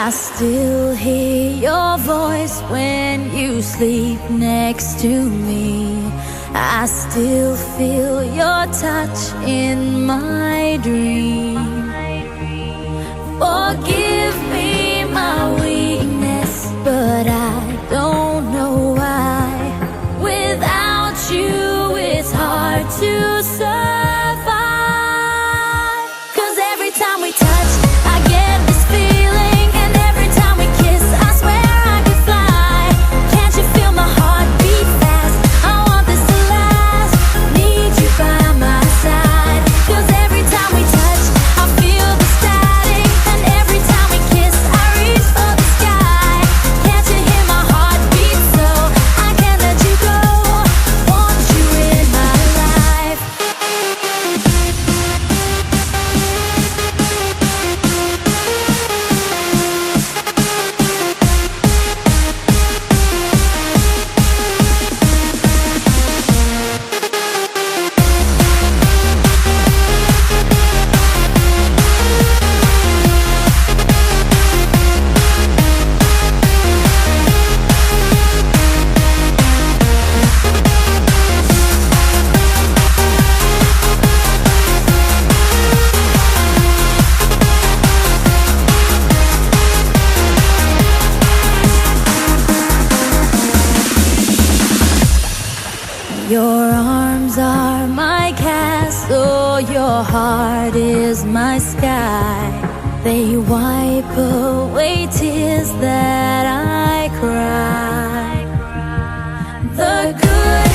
I still hear your voice when you sleep next to me. I still feel your touch in my dream. Forgive me my weakness, but I don't know why. Without you, it's hard to survive. 'Cause every time we touch, I get this feeling, and every time we kiss, I swear I could fly. Can't you feel my heart beat fast? I want this to last. Need you by my side. 'Cause every time we touch, I feel the static, and every time we kiss, I reach for the sky. Can't you hear my heart beat? So I can't let you go. Want you in my life. Your arms are my castle, your heart is my sky. They wipe away tears that I cry. The good